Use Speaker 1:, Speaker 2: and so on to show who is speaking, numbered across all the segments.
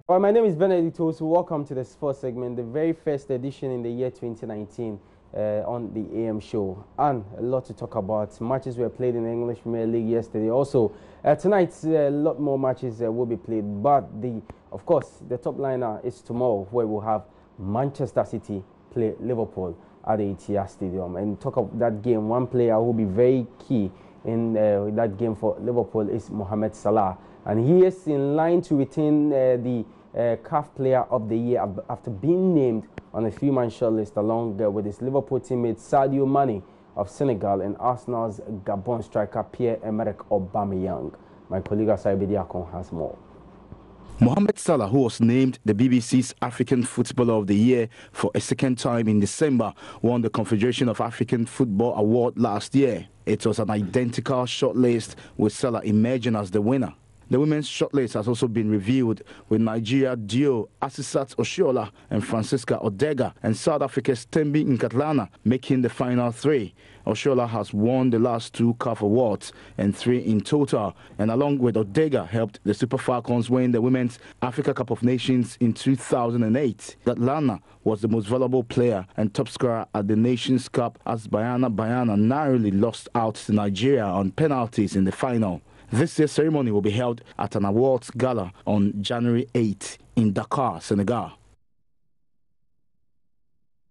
Speaker 1: Well, my name is Benedict Osu. Welcome to the sports segment, the very first edition in the year 2019 on the AM show. And a lot to talk about. Matches were played in the English Premier League yesterday. Also, tonight, a lot more matches will be played. But, of course, the top liner is tomorrow, where we'll have Manchester City play Liverpool at the Etihad Stadium. And talk of that game, one player who will be very key in that game for Liverpool is Mohamed Salah. And he is in line to retain the CAF Player of the Year after being named on a three-man shortlist along with his Liverpool teammate Sadio Mane of Senegal and Arsenal's Gabon striker Pierre-Emerick Aubameyang. My colleague Asai Bediakon has more.
Speaker 2: Mohamed Salah, who was named the BBC's African Footballer of the Year for a second time in December, won the Confederation of African Football Award last year. It was an identical shortlist with Salah emerging as the winner. The women's shortlist has also been revealed with Nigeria duo Asisat Oshoala and Francisca Odega and South Africa's Thembi Nkatlana making the final three. Oshoala has won the last two CAF awards and 3 in total, and along with Odega helped the Super Falcons win the Women's Africa Cup of Nations in 2008. Nkatlana was the most valuable player and top scorer at the Nations Cup as Bayana narrowly lost out to Nigeria on penalties in the final. This year's ceremony will be held at an awards gala on January 8 in Dakar, Senegal.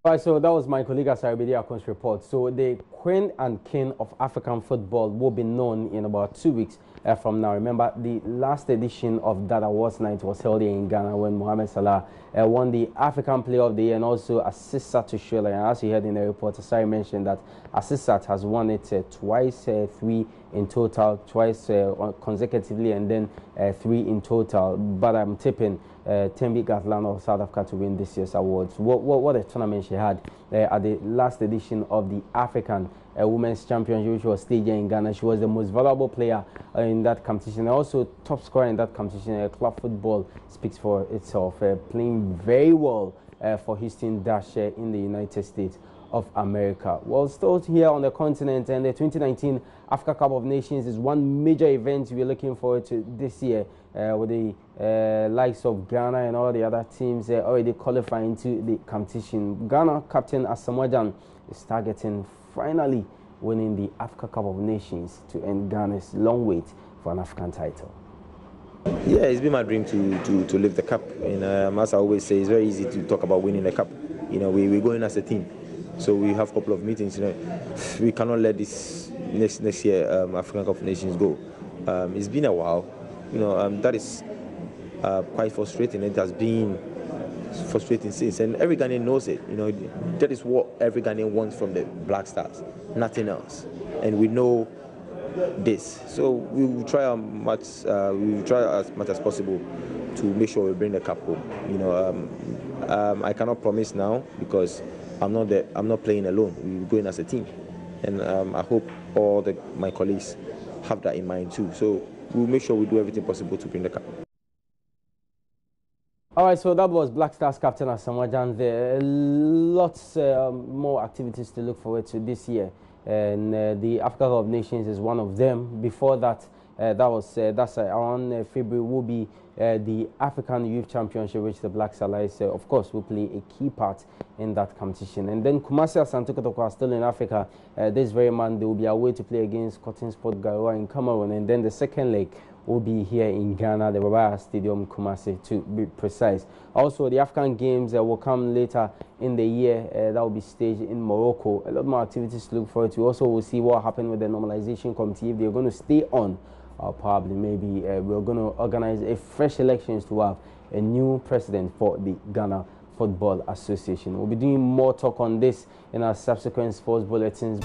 Speaker 1: All right, so that was my colleague Asarabidi Akon's report. So the Queen and King of African football will be known in about 2 weeks from now. Remember, the last edition of that awards night was held here in Ghana when Mohamed Salah won the African Player of the Year and also Asisat Oshoala. And as you heard in the report, Asari mentioned that Asisat has won it twice, 3 in total, twice consecutively, and then 3 in total. But I'm tipping Thembi Nkatlana of South Africa to win this year's awards. What a tournament she had at the last edition of the African Women's Championship, which was staged in Ghana. She was the most valuable player in that competition, and also top scorer in that competition. Club football speaks for itself, playing very well for Houston Dash in the United States of America. Well, still here on the continent, and the 2019 Africa Cup of Nations is one major event we're looking forward to this year, with the likes of Ghana and all the other teams already qualifying to the competition. Ghana captain Asamoah Gyan is targeting finally winning the Africa Cup of Nations to end Ghana's long wait for an African title.
Speaker 3: Yeah, it's been my dream to lift the cup. And as I always say, it's very easy to talk about winning the cup. You know, we're going as a team. So we have a couple of meetings. You know, we cannot let this next year African Cup of Nations go. It's been a while. You know, that is quite frustrating. It has been frustrating since, and every Ghanaian knows it. You know, that is what every Ghanaian wants from the Black Stars, nothing else. And we know this, so we will try as much as possible to make sure we bring the cup home. You know, I cannot promise now because I'm not playing alone. We're going as a team, and I hope all my colleagues have that in mind too. So we'll make sure we do everything possible to bring the cup.
Speaker 1: All right, so that was Black Stars captain Asamoah Gyan. There are lots more activities to look forward to this year, and the Africa Cup of Nations is one of them. Before that, that's around February will be the African Youth Championship, which the Black Stars, of course, will play a key part in that competition. And then Kumasi Asante Kotoko are still in Africa. This very month, they will be away to play against Cotton Sport Garoua in Cameroon. And then the second leg will be here in Ghana, the Baba Stadium, Kumasi, to be precise. Also, the African Games will come later in the year. That will be staged in Morocco. A lot more activities to look forward to. Also, we'll see what happened with the normalization committee. If they're going to stay on, probably maybe we're going to organize a fresh elections to have a new president for the Ghana Football Association. We'll be doing more talk on this in our subsequent sports bulletins.